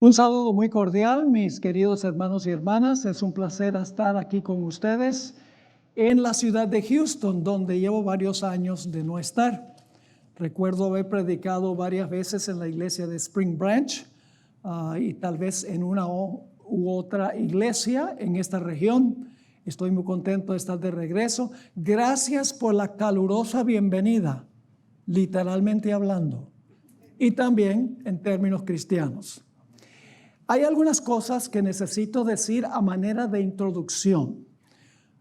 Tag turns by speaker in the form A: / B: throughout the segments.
A: Un saludo muy cordial, mis queridos hermanos y hermanas. Es un placer estar aquí con ustedes en la ciudad de Houston, donde llevo varios años de no estar. Recuerdo haber predicado varias veces en la iglesia de Spring Branch y tal vez en una u otra iglesia en esta región. Estoy muy contento de estar de regreso. Gracias por la calurosa bienvenida, literalmente hablando, y también en términos cristianos. Hay algunas cosas que necesito decir a manera de introducción.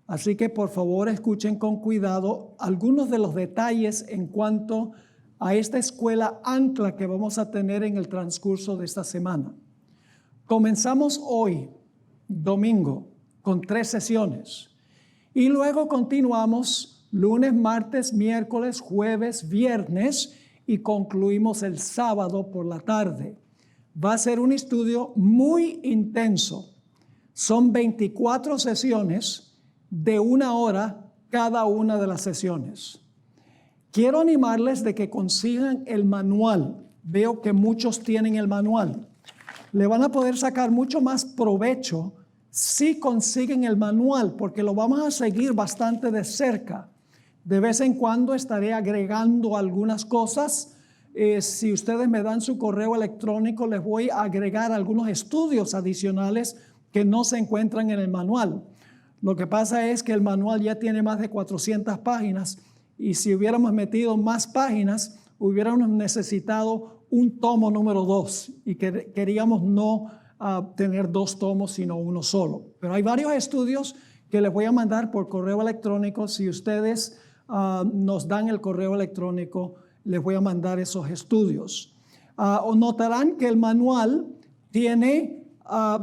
A: Así que por favor escuchen con cuidado algunos de los detalles en cuanto a esta escuela ancla que vamos a tener en el transcurso de esta semana. Comenzamos hoy, domingo, con 3 sesiones. Y luego continuamos lunes, martes, miércoles, jueves, viernes y concluimos el sábado por la tarde. Va a ser un estudio muy intenso. Son 24 sesiones de 1 hora cada una de las sesiones. Quiero animarles de que consigan el manual. Veo que muchos tienen el manual. Le van a poder sacar mucho más provecho si consiguen el manual, porque lo vamos a seguir bastante de cerca. De vez en cuando estaré agregando algunas cosas. Si ustedes me dan su correo electrónico, les voy a agregar algunos estudios adicionales que no se encuentran en el manual. Lo que pasa es que el manual ya tiene más de 400 páginas y si hubiéramos metido más páginas, hubiéramos necesitado un tomo número 2 y queríamos no tener 2 tomos, sino uno solo. Pero hay varios estudios que les voy a mandar por correo electrónico. Si ustedes nos dan el correo electrónico, les voy a mandar esos estudios. Notarán que el manual tiene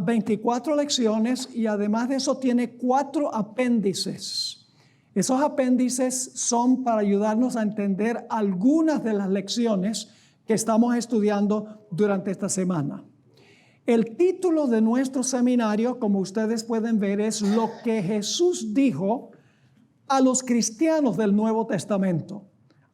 A: 24 lecciones y además de eso tiene 4 apéndices. Esos apéndices son para ayudarnos a entender algunas de las lecciones que estamos estudiando durante esta semana. El título de nuestro seminario, como ustedes pueden ver, es Lo que Jesús dijo a los cristianos del Nuevo Testamento.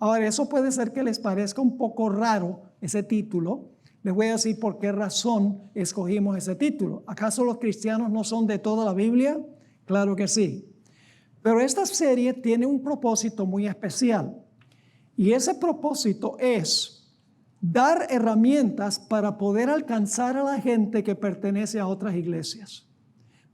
A: Ahora, eso puede ser que les parezca un poco raro ese título. Les voy a decir por qué razón escogimos ese título. ¿Acaso los cristianos no son de toda la Biblia? Claro que sí. Pero esta serie tiene un propósito muy especial. Y ese propósito es dar herramientas para poder alcanzar a la gente que pertenece a otras iglesias.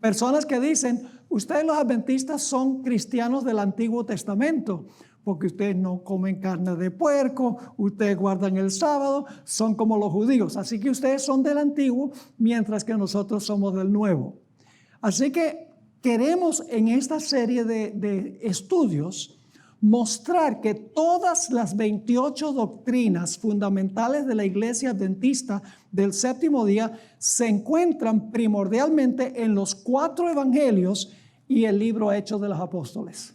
A: Personas que dicen, ustedes los adventistas son cristianos del Antiguo Testamento, porque ustedes no comen carne de puerco, ustedes guardan el sábado, son como los judíos. Así que ustedes son del Antiguo, mientras que nosotros somos del Nuevo. Así que queremos en esta serie de estudios mostrar que todas las 28 doctrinas fundamentales de la Iglesia Adventista del Séptimo Día se encuentran primordialmente en los 4 evangelios y el libro Hechos de los Apóstoles.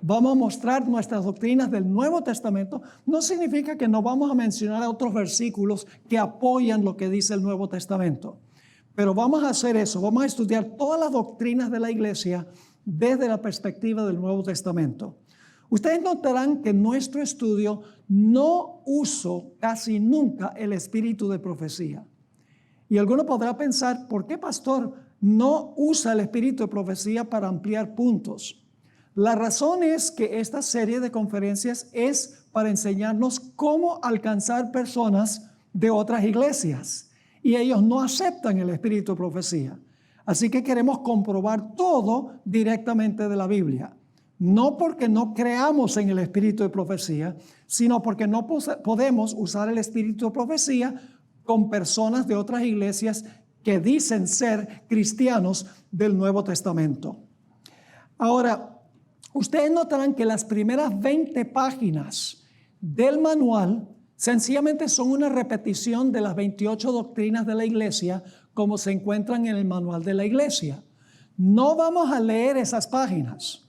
A: Vamos a mostrar nuestras doctrinas del Nuevo Testamento. No significa que no vamos a mencionar otros versículos que apoyan lo que dice el Nuevo Testamento. Pero vamos a hacer eso. Vamos a estudiar todas las doctrinas de la iglesia desde la perspectiva del Nuevo Testamento. Ustedes notarán que en nuestro estudio no uso casi nunca el espíritu de profecía. Y alguno podrá pensar, ¿por qué, pastor, no usa el espíritu de profecía para ampliar puntos? La razón es que esta serie de conferencias es para enseñarnos cómo alcanzar personas de otras iglesias. Y ellos no aceptan el espíritu de profecía. Así que queremos comprobar todo directamente de la Biblia. No porque no creamos en el espíritu de profecía, sino porque no podemos usar el espíritu de profecía con personas de otras iglesias que dicen ser cristianos del Nuevo Testamento. Ahora, ustedes notarán que las primeras 20 páginas del manual sencillamente son una repetición de las 28 doctrinas de la iglesia como se encuentran en el manual de la iglesia. No vamos a leer esas páginas.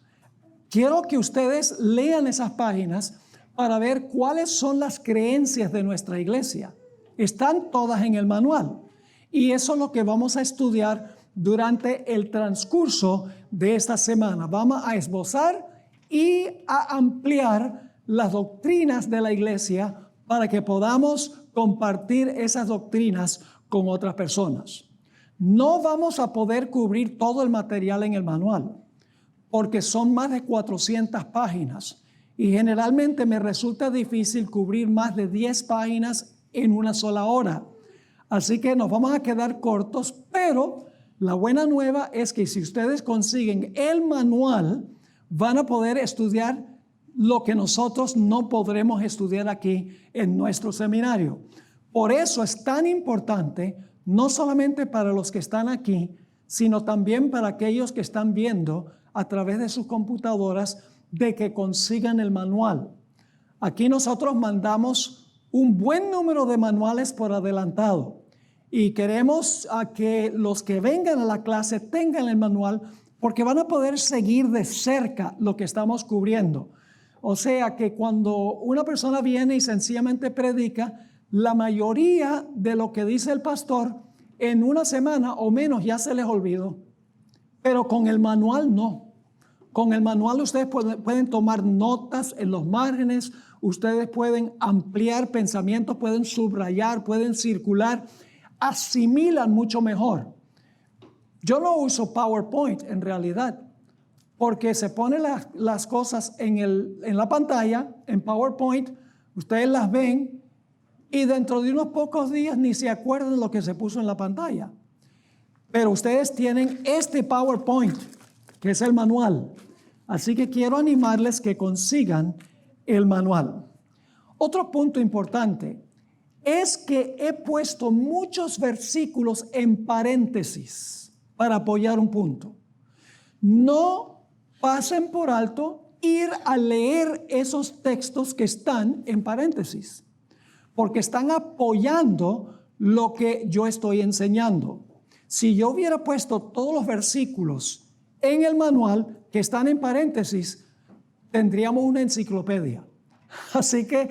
A: Quiero que ustedes lean esas páginas para ver cuáles son las creencias de nuestra iglesia. Están todas en el manual. Y eso es lo que vamos a estudiar durante el transcurso de esta semana. Vamos a esbozar y a ampliar las doctrinas de la iglesia para que podamos compartir esas doctrinas con otras personas. No vamos a poder cubrir todo el material en el manual, porque son más de 400 páginas y generalmente me resulta difícil cubrir más de 10 páginas en una sola hora. Así que nos vamos a quedar cortos, pero la buena nueva es que si ustedes consiguen el manual, van a poder estudiar lo que nosotros no podremos estudiar aquí en nuestro seminario. Por eso es tan importante, no solamente para los que están aquí, sino también para aquellos que están viendo a través de sus computadoras, de que consigan el manual. Aquí nosotros mandamos un buen número de manuales por adelantado y queremos a que los que vengan a la clase tengan el manual, porque van a poder seguir de cerca lo que estamos cubriendo. O sea que cuando una persona viene y sencillamente predica, la mayoría de lo que dice el pastor en una semana o menos ya se les olvidó. Pero con el manual no. Con el manual ustedes pueden tomar notas en los márgenes, ustedes pueden ampliar pensamientos, pueden subrayar, pueden circular, asimilan mucho mejor. Yo no uso PowerPoint en realidad, porque se ponen las cosas en la pantalla, en PowerPoint, ustedes las ven y dentro de unos pocos días ni se acuerdan lo que se puso en la pantalla. Pero ustedes tienen este PowerPoint, que es el manual. Así que quiero animarles que consigan el manual. Otro punto importante es que he puesto muchos versículos en paréntesis para apoyar un punto. No pasen por alto ir a leer esos textos que están en paréntesis, porque están apoyando lo que yo estoy enseñando. Si yo hubiera puesto todos los versículos en el manual que están en paréntesis, tendríamos una enciclopedia. Así que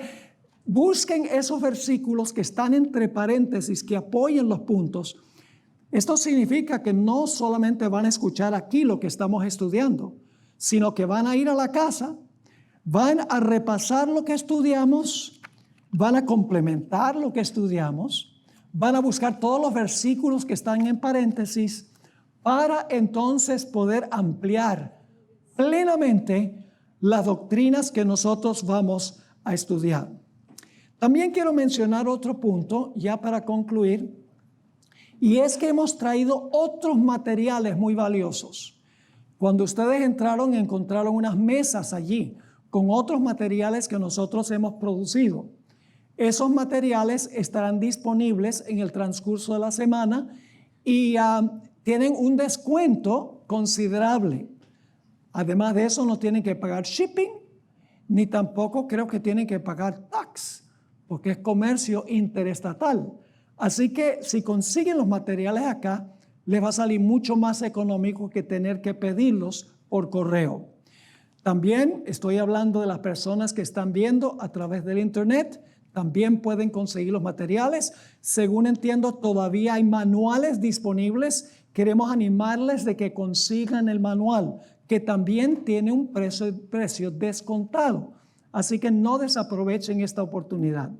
A: busquen esos versículos que están entre paréntesis, que apoyen los puntos. Esto significa que no solamente van a escuchar aquí lo que estamos estudiando, sino que van a ir a la casa, van a repasar lo que estudiamos, van a complementar lo que estudiamos, van a buscar todos los versículos que están en paréntesis para entonces poder ampliar plenamente las doctrinas que nosotros vamos a estudiar. También quiero mencionar otro punto, ya para concluir, y es que hemos traído otros materiales muy valiosos. Cuando ustedes entraron, encontraron unas mesas allí con otros materiales que nosotros hemos producido. Esos materiales estarán disponibles en el transcurso de la semana y tienen un descuento considerable. Además de eso, no tienen que pagar shipping, ni tampoco creo que tienen que pagar tax, porque es comercio interestatal. Así que si consiguen los materiales acá, les va a salir mucho más económico que tener que pedirlos por correo. También estoy hablando de las personas que están viendo a través del internet. También pueden conseguir los materiales. Según entiendo, todavía hay manuales disponibles. Queremos animarles de que consigan el manual, que también tiene un precio descontado. Así que no desaprovechen esta oportunidad.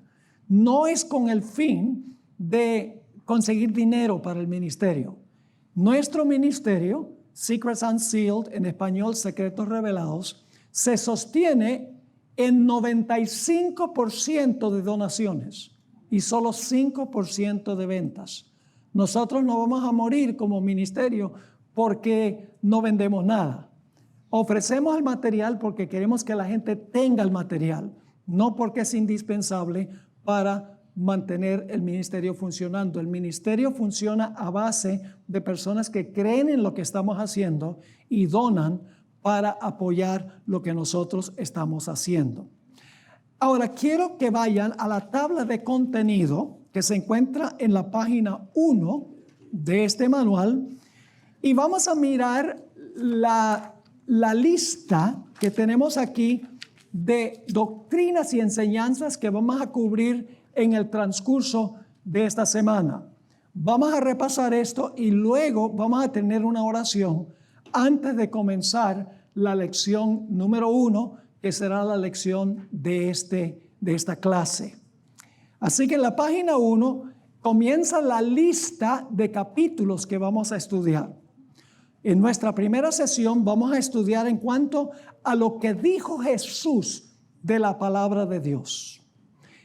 A: No es con el fin de conseguir dinero para el ministerio. Nuestro ministerio, Secrets Unsealed, en español Secretos Revelados, se sostiene en 95% de donaciones y solo 5% de ventas. Nosotros no vamos a morir como ministerio porque no vendemos nada. Ofrecemos el material porque queremos que la gente tenga el material, no porque es indispensable para mantener el ministerio funcionando. El ministerio funciona a base de personas que creen en lo que estamos haciendo y donan para apoyar lo que nosotros estamos haciendo. Ahora, quiero que vayan a la tabla de contenido que se encuentra en la página 1 de este manual y vamos a mirar la lista que tenemos aquí de doctrinas y enseñanzas que vamos a cubrir en el transcurso de esta semana. Vamos a repasar esto y luego vamos a tener una oración antes de comenzar la lección número 1, que será la lección de esta clase. Así que en la página 1 comienza la lista de capítulos que vamos a estudiar. En nuestra primera sesión vamos a estudiar en cuanto a lo que dijo Jesús de la palabra de Dios.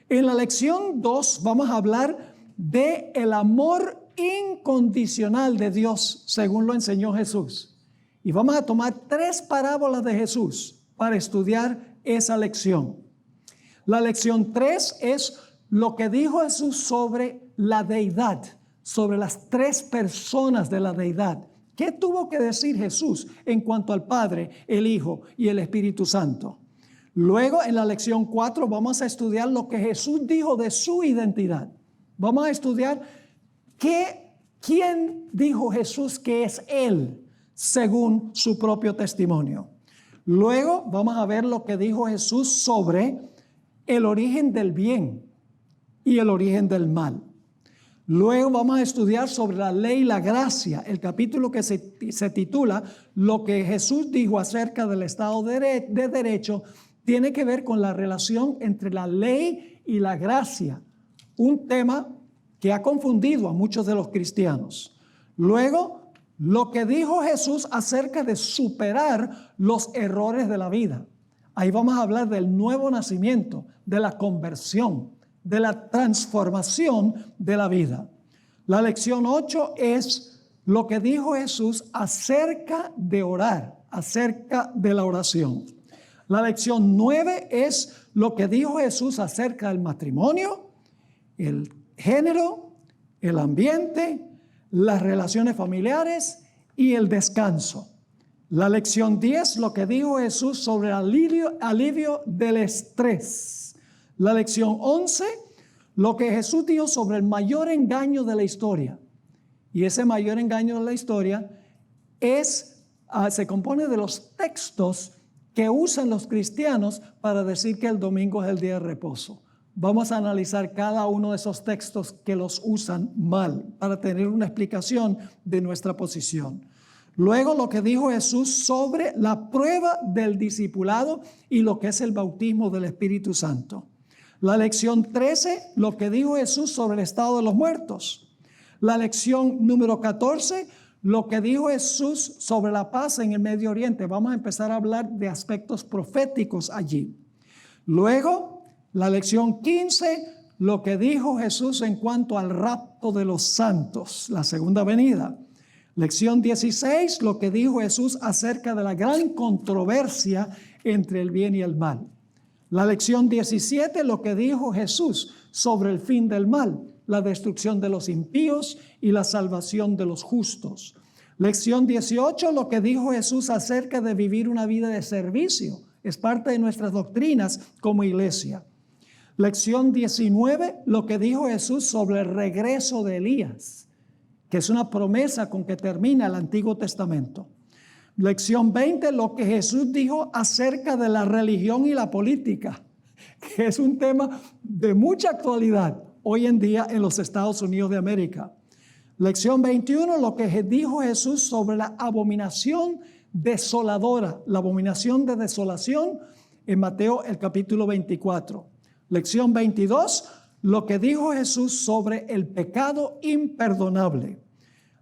A: En la lección 2 vamos a hablar de el amor incondicional de Dios según lo enseñó Jesús. Y vamos a tomar 3 parábolas de Jesús para estudiar esa lección. La lección 3 es lo que dijo Jesús sobre la deidad, sobre las 3 personas de la deidad. ¿Qué tuvo que decir Jesús en cuanto al Padre, el Hijo y el Espíritu Santo? Luego, en la lección 4, vamos a estudiar lo que Jesús dijo de su identidad. Vamos a estudiar quién dijo Jesús que es Él, según su propio testimonio. Luego, vamos a ver lo que dijo Jesús sobre el origen del bien y el origen del mal. Luego vamos a estudiar sobre la ley y la gracia, el capítulo que se titula Lo que Jesús dijo acerca del Estado de Derecho tiene que ver con la relación entre la ley y la gracia, un tema que ha confundido a muchos de los cristianos. Luego, lo que dijo Jesús acerca de superar los errores de la vida. Ahí vamos a hablar del nuevo nacimiento, de la conversión, de la transformación de la vida. La lección 8 es lo que dijo Jesús acerca de orar, acerca de la oración. La lección 9 es lo que dijo Jesús acerca del matrimonio, el género, el ambiente, las relaciones familiares y el descanso. La lección 10, lo que dijo Jesús sobre el alivio del estrés. La lección 11, lo que Jesús dijo sobre el mayor engaño de la historia. Y ese mayor engaño de la historia se compone de los textos que usan los cristianos para decir que el domingo es el día de reposo. Vamos a analizar cada uno de esos textos que los usan mal para tener una explicación de nuestra posición. Luego, lo que dijo Jesús sobre la prueba del discipulado y lo que es el bautismo del Espíritu Santo. La lección 13, lo que dijo Jesús sobre el estado de los muertos. La lección número 14, lo que dijo Jesús sobre la paz en el Medio Oriente. Vamos a empezar a hablar de aspectos proféticos allí. Luego, la lección 15, lo que dijo Jesús en cuanto al rapto de los santos, la segunda venida. Lección 16, lo que dijo Jesús acerca de la gran controversia entre el bien y el mal. La lección 17, lo que dijo Jesús sobre el fin del mal, la destrucción de los impíos y la salvación de los justos. Lección 18, lo que dijo Jesús acerca de vivir una vida de servicio. Es parte de nuestras doctrinas como iglesia. Lección 19, lo que dijo Jesús sobre el regreso de Elías, que es una promesa con que termina el Antiguo Testamento. Lección 20, lo que Jesús dijo acerca de la religión y la política, que es un tema de mucha actualidad hoy en día en los Estados Unidos de América. Lección 21, lo que dijo Jesús sobre la abominación desoladora, la abominación de desolación en Mateo el capítulo 24. Lección 22, lo que dijo Jesús sobre el pecado imperdonable.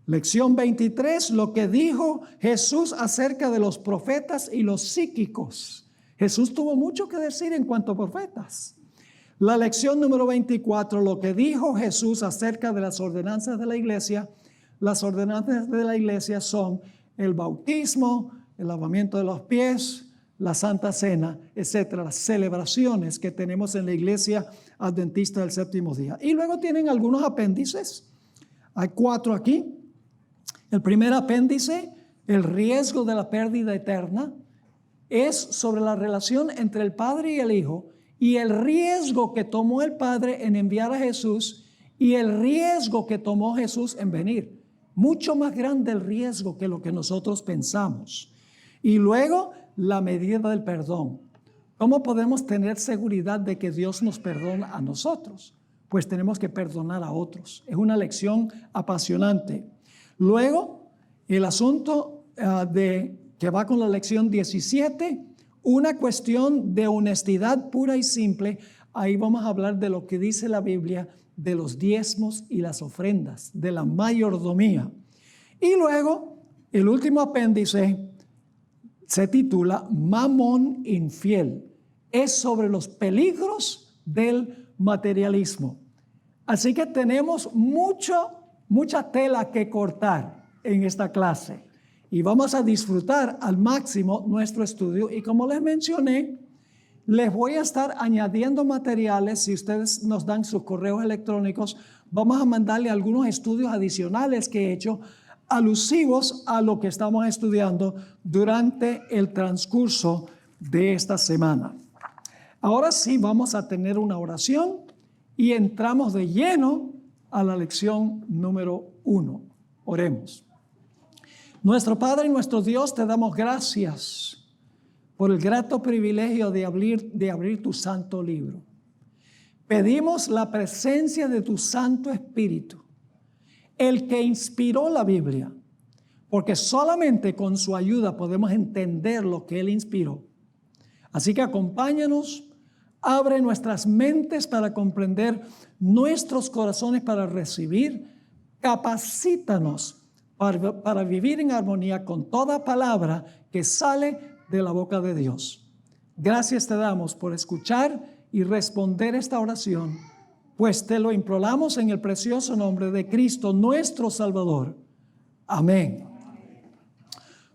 A: Lección 23, lo que dijo Jesús acerca de los profetas y los psíquicos. Jesús tuvo mucho que decir en cuanto a profetas. La lección número 24, lo que dijo Jesús acerca de las ordenanzas de la iglesia. Las ordenanzas de la iglesia son el bautismo, el lavamiento de los pies, la Santa Cena, etcétera, las celebraciones que tenemos en la iglesia adventista del séptimo día. Y luego tienen algunos apéndices. Hay 4 aquí. El primer apéndice, el riesgo de la pérdida eterna, es sobre la relación entre el Padre y el Hijo y el riesgo que tomó el Padre en enviar a Jesús y el riesgo que tomó Jesús en venir. Mucho más grande el riesgo que lo que nosotros pensamos. Y luego, la medida del perdón. ¿Cómo podemos tener seguridad de que Dios nos perdona a nosotros? Pues tenemos que perdonar a otros. Es una lección apasionante. Luego, el asunto que va con la lección 17, una cuestión de honestidad pura y simple ahí vamos a hablar de lo que dice la Biblia de los diezmos y las ofrendas, de la mayordomía. Y luego, el último apéndice se titula Mamón infiel. Es sobre los peligros del materialismo. Así que tenemos mucha tela que cortar en esta clase. Y vamos a disfrutar al máximo nuestro estudio. Y como les mencioné, les voy a estar añadiendo materiales. Si ustedes nos dan sus correos electrónicos, vamos a mandarle algunos estudios adicionales que he hecho alusivos a lo que estamos estudiando durante el transcurso de esta semana. Ahora sí vamos a tener una oración y entramos de lleno a la lección número 1. Oremos. Nuestro Padre y nuestro Dios, te damos gracias por el grato privilegio de abrir tu santo libro. Pedimos la presencia de tu Santo Espíritu, el que inspiró la Biblia, porque solamente con su ayuda podemos entender lo que Él inspiró. Así que acompáñanos, abre nuestras mentes para comprender, nuestros corazones para recibir, capacítanos para vivir en armonía con toda palabra que sale de la boca de Dios. Gracias te damos por escuchar y responder esta oración, pues te lo imploramos en el precioso nombre de Cristo, nuestro Salvador. Amén.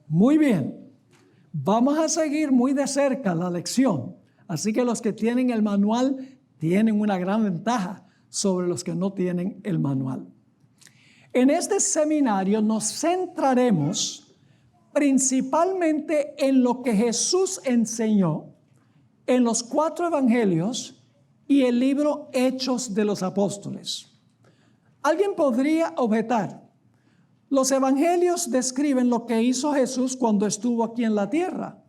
A: Muy bien, vamos a seguir muy de cerca la lección. Así que los que tienen el manual tienen una gran ventaja sobre los que no tienen el manual. En este seminario nos centraremos principalmente en lo que Jesús enseñó en los 4 evangelios y el libro Hechos de los Apóstoles. Alguien podría objetar, los evangelios describen lo que hizo Jesús cuando estuvo aquí en la tierra.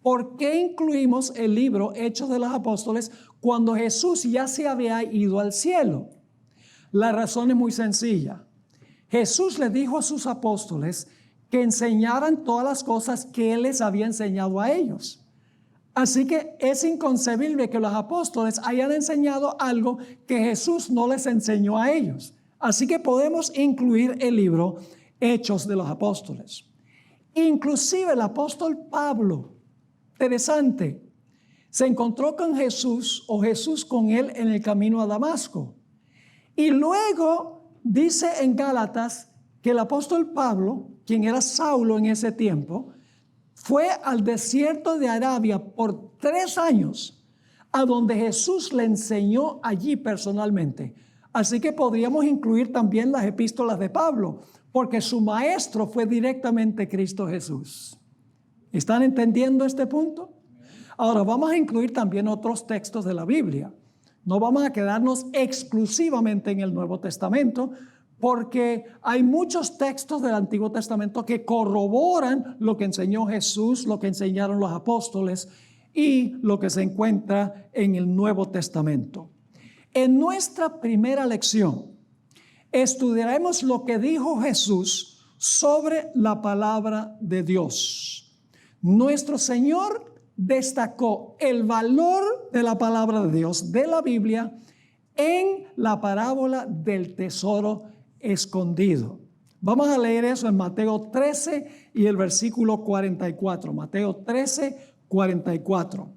A: ¿Por qué incluimos el libro Hechos de los Apóstoles cuando Jesús ya se había ido al cielo? La razón es muy sencilla. Jesús le dijo a sus apóstoles que enseñaran todas las cosas que Él les había enseñado a ellos. Así que es inconcebible que los apóstoles hayan enseñado algo que Jesús no les enseñó a ellos. Así que podemos incluir el libro Hechos de los Apóstoles. Inclusive el apóstol Pablo, interesante, se encontró con Jesús o Jesús con él en el camino a Damasco. Y luego dice en Gálatas que el apóstol Pablo, quien era Saulo en ese tiempo, fue al desierto de Arabia por 3 años, a donde Jesús le enseñó allí personalmente. Así que podríamos incluir también las epístolas de Pablo, porque su maestro fue directamente Cristo Jesús. ¿Están entendiendo este punto? Ahora vamos a incluir también otros textos de la Biblia. No vamos a quedarnos exclusivamente en el Nuevo Testamento, porque hay muchos textos del Antiguo Testamento que corroboran lo que enseñó Jesús, lo que enseñaron los apóstoles y lo que se encuentra en el Nuevo Testamento. En nuestra primera lección estudiaremos lo que dijo Jesús sobre la palabra de Dios. Nuestro Señor destacó el valor de la palabra de Dios, de la Biblia, en la parábola del tesoro escondido. Vamos a leer eso en Mateo 13 y el versículo 44. Mateo 13, 44.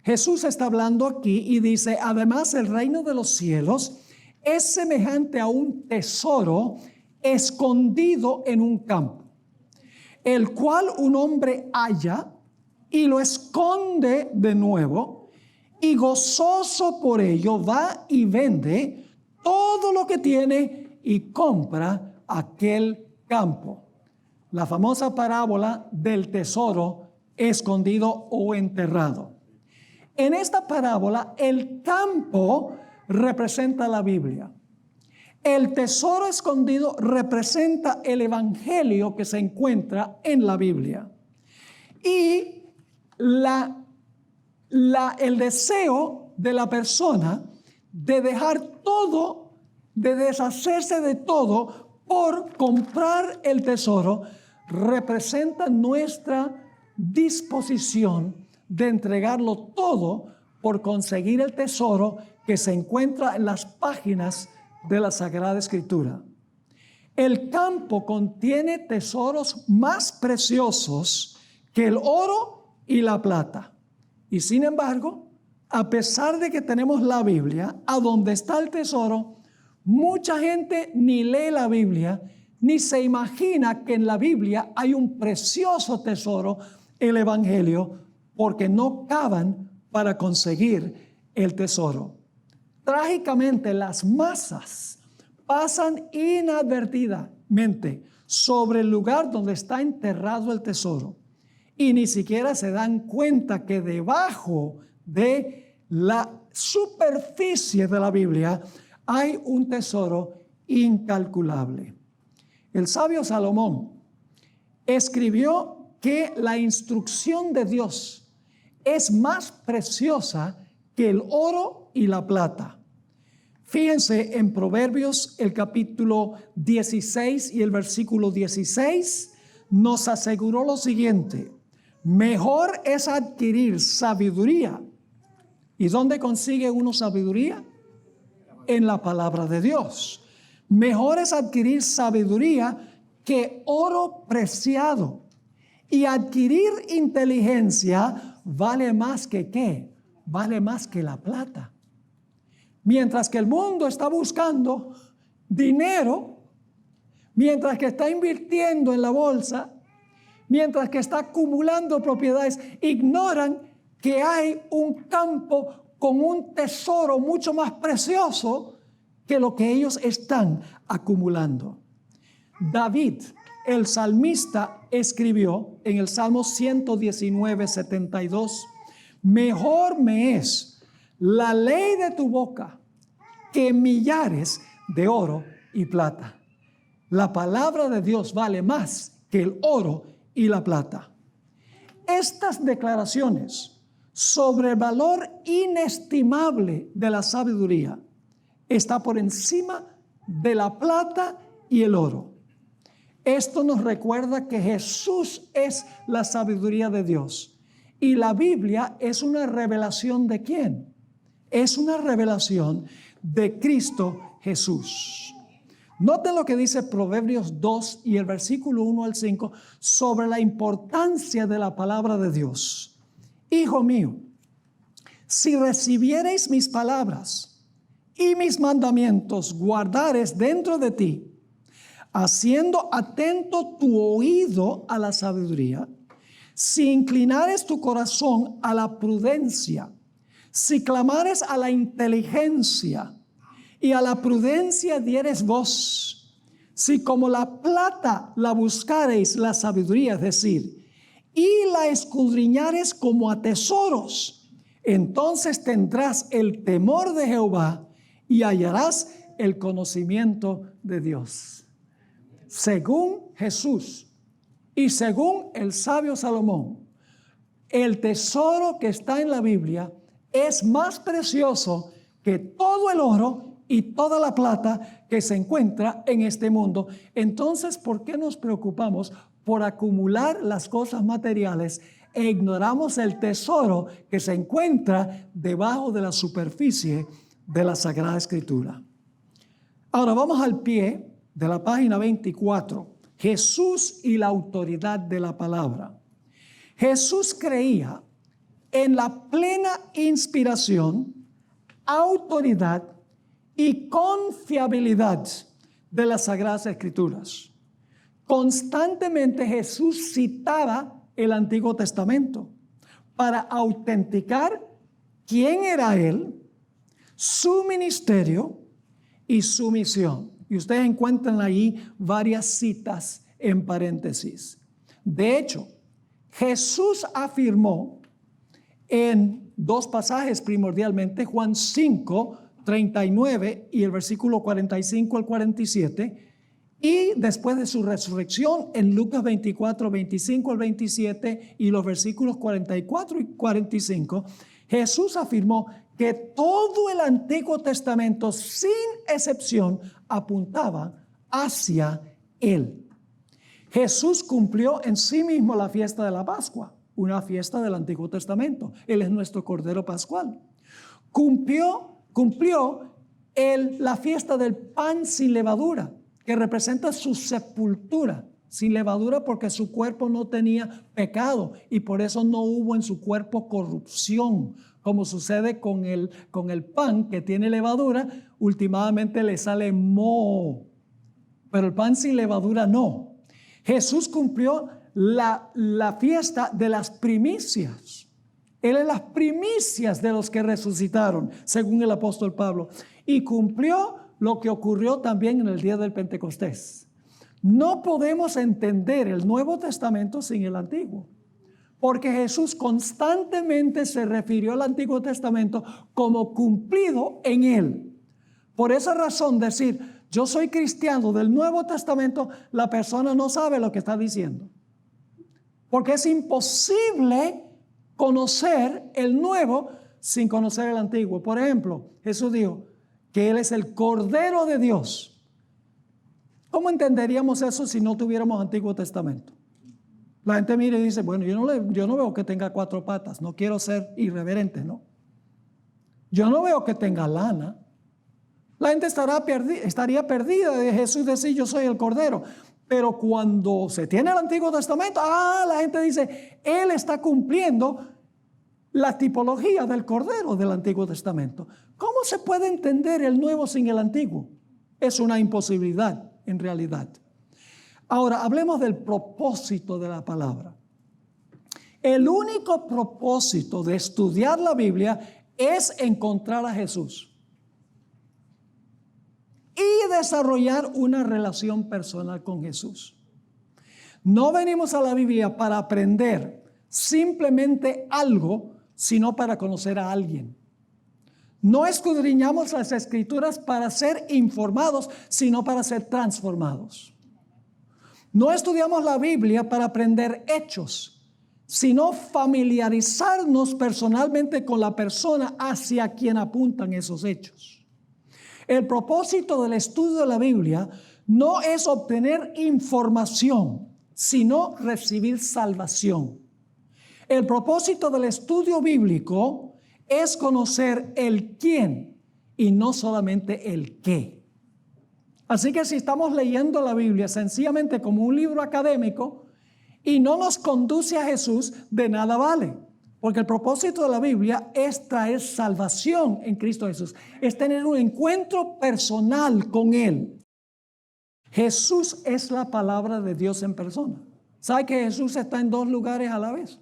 A: Jesús está hablando aquí y dice, además el reino de los cielos es semejante a un tesoro escondido en un campo, el cual un hombre halla y lo esconde de nuevo, y gozoso por ello va y vende todo lo que tiene y compra aquel campo. La famosa parábola del tesoro escondido o enterrado. En esta parábola, el campo representa la Biblia. El tesoro escondido representa el evangelio que se encuentra en la Biblia. Y el deseo de la persona de dejar todo, de deshacerse de todo por comprar el tesoro, representa nuestra disposición de entregarlo todo por conseguir el tesoro que se encuentra en las páginas de la Sagrada Escritura. El campo contiene tesoros más preciosos que el oro y la plata. Y sin embargo, a pesar de que tenemos la Biblia, a donde está el tesoro, mucha gente ni lee la Biblia, ni se imagina que en la Biblia hay un precioso tesoro, el Evangelio, porque no cavan para conseguir el tesoro. Trágicamente, las masas pasan inadvertidamente sobre el lugar donde está enterrado el tesoro y ni siquiera se dan cuenta que debajo de la superficie de la Biblia hay un tesoro incalculable. El sabio Salomón escribió que la instrucción de Dios es más preciosa que el oro y la plata. Fíjense en Proverbios, el capítulo 16 y el versículo 16, nos aseguró lo siguiente: mejor es adquirir sabiduría. ¿Y dónde consigue uno sabiduría? En la palabra de Dios. Mejor es adquirir sabiduría que oro preciado. Y adquirir inteligencia vale más que ¿qué? Vale más que la plata. Mientras que el mundo está buscando dinero, mientras que está invirtiendo en la bolsa, mientras que está acumulando propiedades, ignoran que hay un campo con un tesoro mucho más precioso que lo que ellos están acumulando. David, el salmista, escribió en el Salmo 119:72, mejor me es la ley de tu boca que millares de oro y plata. La palabra de Dios vale más que el oro y la plata. Estas declaraciones sobre el valor inestimable de la sabiduría está por encima de la plata y el oro. Esto nos recuerda que Jesús es la sabiduría de Dios. Y la Biblia es una revelación ¿de quién? Es una revelación de Cristo Jesús. Noten lo que dice Proverbios 2 y el versículo 1 al 5 sobre la importancia de la palabra de Dios. Hijo mío, si recibiereis mis palabras y mis mandamientos guardares dentro de ti, haciendo atento tu oído a la sabiduría, si inclinares tu corazón a la prudencia, si clamares a la inteligencia y a la prudencia dieres voz, si como la plata la buscareis la sabiduría, es decir, y la escudriñares como a tesoros, entonces tendrás el temor de Jehová y hallarás el conocimiento de Dios. Según Jesús y según el sabio Salomón, el tesoro que está en la Biblia es más precioso que todo el oro y toda la plata que se encuentra en este mundo. Entonces, ¿por qué nos preocupamos por acumular las cosas materiales e ignoramos el tesoro que se encuentra debajo de la superficie de la Sagrada Escritura? Ahora vamos al pie de la página 24. Jesús y la autoridad de la palabra. Jesús creía en la plena inspiración, autoridad y confiabilidad de las Sagradas Escrituras. Constantemente Jesús citaba el Antiguo Testamento para autenticar quién era Él, su ministerio y su misión. Y ustedes encuentran ahí varias citas en paréntesis. De hecho, Jesús afirmó en dos pasajes primordialmente, Juan 5:39 y el versículo 45 al 47, y después de su resurrección en Lucas 24:25 al 27 y los versículos 44 y 45, Jesús afirmó que todo el Antiguo Testamento, sin excepción, apuntaba hacia Él. Jesús cumplió en sí mismo la fiesta de la Pascua, una fiesta del Antiguo Testamento. Él es nuestro Cordero Pascual. cumplió la fiesta del pan sin levadura, que representa su sepultura. Sin levadura porque su cuerpo no tenía pecado y por eso no hubo en su cuerpo corrupción, como sucede con el pan que tiene levadura. Últimamente le sale moho, pero el pan sin levadura no. Jesús cumplió la fiesta de las primicias. Él es las primicias de los que resucitaron, según el apóstol Pablo, y cumplió lo que ocurrió también en el día del Pentecostés. No podemos entender el Nuevo Testamento sin el Antiguo, porque Jesús constantemente se refirió al Antiguo Testamento como cumplido en él. Por esa razón, decir yo soy cristiano del Nuevo Testamento, la persona no sabe lo que está diciendo, porque es imposible conocer el Nuevo sin conocer el Antiguo. Por ejemplo, Jesús dijo que Él es el Cordero de Dios. ¿Cómo entenderíamos eso si no tuviéramos Antiguo Testamento? La gente mira y dice, bueno, yo no veo que tenga 4 patas, no quiero ser irreverente, ¿no? Yo no veo que tenga lana. La gente estaría perdida de Jesús decir yo soy el Cordero. Pero cuando se tiene el Antiguo Testamento, la gente dice, Él está cumpliendo la tipología del Cordero del Antiguo Testamento. ¿Cómo se puede entender el Nuevo sin el Antiguo? Es una imposibilidad en realidad. Ahora, hablemos del propósito de la palabra. El único propósito de estudiar la Biblia es encontrar a Jesús y desarrollar una relación personal con Jesús. No venimos a la Biblia para aprender simplemente algo, sino para conocer a alguien. No escudriñamos las Escrituras para ser informados, sino para ser transformados. No estudiamos la Biblia para aprender hechos, sino familiarizarnos personalmente con la persona hacia quien apuntan esos hechos. El propósito del estudio de la Biblia no es obtener información, sino recibir salvación. El propósito del estudio bíblico es conocer el quién y no solamente el qué. Así que si estamos leyendo la Biblia sencillamente como un libro académico y no nos conduce a Jesús, de nada vale. Porque el propósito de la Biblia es traer salvación en Cristo Jesús. Es tener un encuentro personal con Él. Jesús es la palabra de Dios en persona. ¿Sabe que Jesús está en 2 lugares a la vez?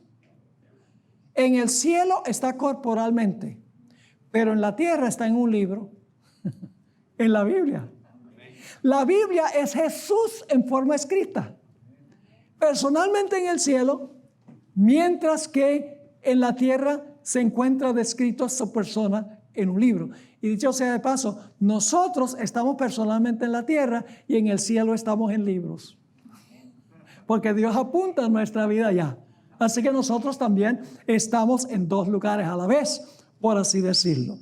A: En el cielo está corporalmente, pero en la tierra está en un libro, en la Biblia. La Biblia es Jesús en forma escrita, personalmente en el cielo, mientras que en la tierra se encuentra descrito a su persona en un libro. Y dicho sea de paso, nosotros estamos personalmente en la tierra y en el cielo estamos en libros, porque Dios apunta nuestra vida allá. Así que nosotros también estamos en 2 lugares a la vez, por así decirlo.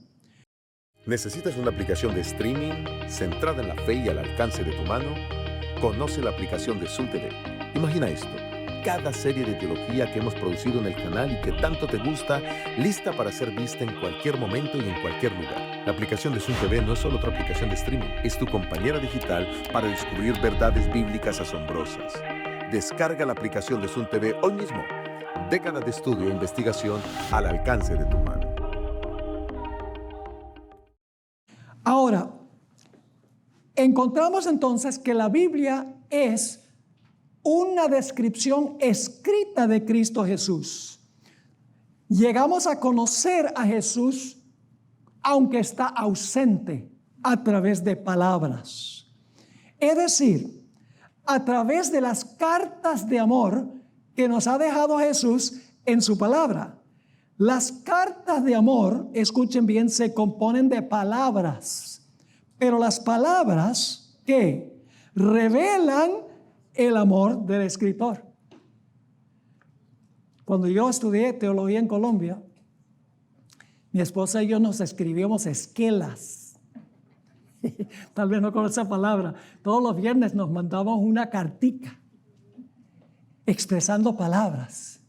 B: ¿Necesitas una aplicación de streaming centrada en la fe y al alcance de tu mano? Conoce la aplicación de Zoom TV. Imagina esto: cada serie de teología que hemos producido en el canal y que tanto te gusta, lista para ser vista en cualquier momento y en cualquier lugar. La aplicación de Zoom TV no es solo otra aplicación de streaming, es tu compañera digital para descubrir verdades bíblicas asombrosas. Descarga la aplicación de Zoom TV hoy mismo. Décadas de estudio e investigación al alcance de tu mano.
A: Ahora, encontramos entonces que la Biblia es una descripción escrita de Cristo Jesús. Llegamos a conocer a Jesús, aunque está ausente, a través de palabras. Es decir, a través de las cartas de amor que nos ha dejado Jesús en su palabra. Las cartas de amor, escuchen bien, se componen de palabras, pero las palabras que revelan el amor del escritor. Cuando yo estudié teología en Colombia, mi esposa y yo nos escribíamos esquelas. Tal vez no conoce esa palabra. Todos los viernes nos mandábamos una cartica expresando palabras.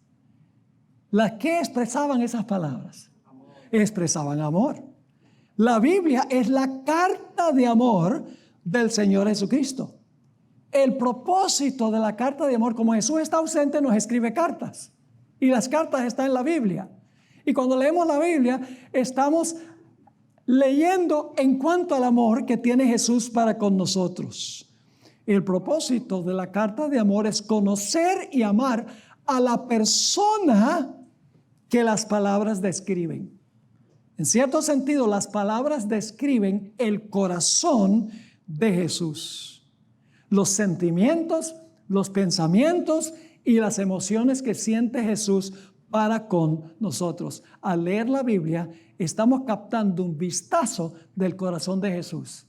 A: ¿Las que expresaban esas palabras? Expresaban amor. La Biblia es la carta de amor del Señor Jesucristo. El propósito de la carta de amor, como Jesús está ausente, nos escribe cartas. Y las cartas están en la Biblia. Y cuando leemos la Biblia, estamos leyendo en cuanto al amor que tiene Jesús para con nosotros. El propósito de la carta de amor es conocer y amar a la persona que las palabras describen. En cierto sentido, las palabras describen el corazón de Jesús. Los sentimientos, los pensamientos y las emociones que siente Jesús para con nosotros. Al leer la Biblia, estamos captando un vistazo del corazón de Jesús.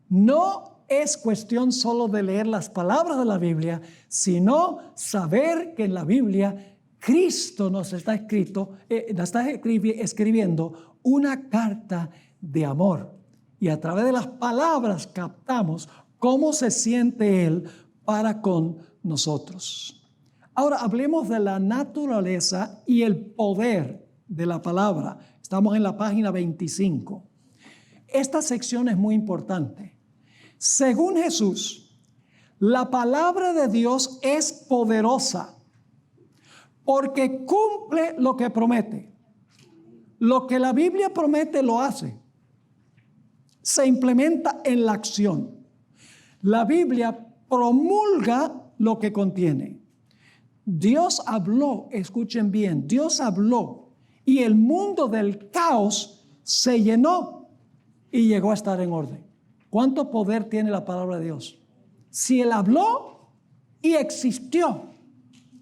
A: No es cuestión solo de leer las palabras de la Biblia, sino saber que en la Biblia Cristo nos está escribiendo una carta de amor. Y a través de las palabras captamos cómo se siente Él para con nosotros. Ahora hablemos de la naturaleza y el poder de la palabra. Estamos en la página 25. Esta sección es muy importante. Según Jesús, la palabra de Dios es poderosa porque cumple lo que promete. Lo que la Biblia promete lo hace. Se implementa en la acción. La Biblia promulga lo que contiene. Dios habló, escuchen bien, Dios habló y el mundo del caos se llenó y llegó a estar en orden. ¿Cuánto poder tiene la palabra de Dios? Si Él habló y existió,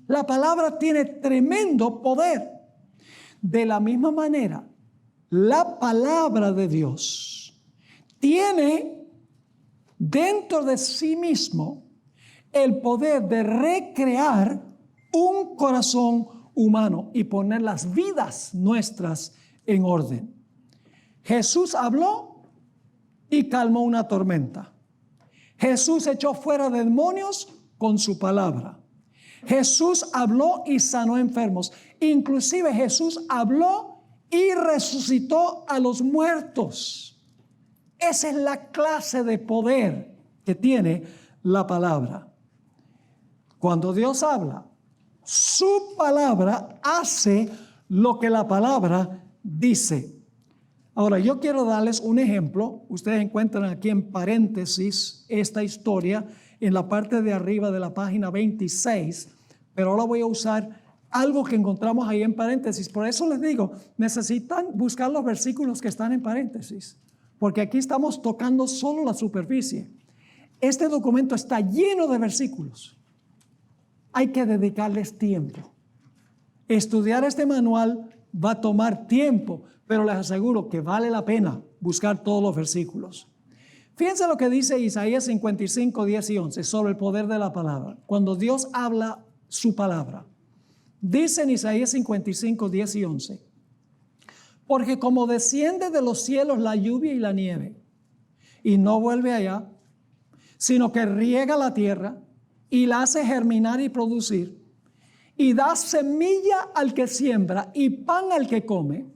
A: la palabra tiene tremendo poder. De la misma manera, la palabra de Dios tiene dentro de sí mismo el poder de recrear un corazón humano y poner las vidas nuestras en orden. Jesús habló y calmó una tormenta. Jesús echó fuera demonios con su palabra. Jesús habló y sanó enfermos. Inclusive Jesús habló y resucitó a los muertos. Esa es la clase de poder que tiene la palabra. Cuando Dios habla, su palabra hace lo que la palabra dice. Ahora, yo quiero darles un ejemplo. Ustedes encuentran aquí en paréntesis esta historia en la parte de arriba de la página 26, pero ahora voy a usar algo que encontramos ahí en paréntesis. Por eso les digo, necesitan buscar los versículos que están en paréntesis, porque aquí estamos tocando solo la superficie. Este documento está lleno de versículos. Hay que dedicarles tiempo. Estudiar este manual va a tomar tiempo, pero les aseguro que vale la pena buscar todos los versículos. Fíjense lo que dice Isaías 55, 10 y 11 sobre el poder de la palabra. Cuando Dios habla su palabra, dice en Isaías 55, 10 y 11: porque como desciende de los cielos la lluvia y la nieve, y no vuelve allá, sino que riega la tierra y la hace germinar y producir, y da semilla al que siembra y pan al que come.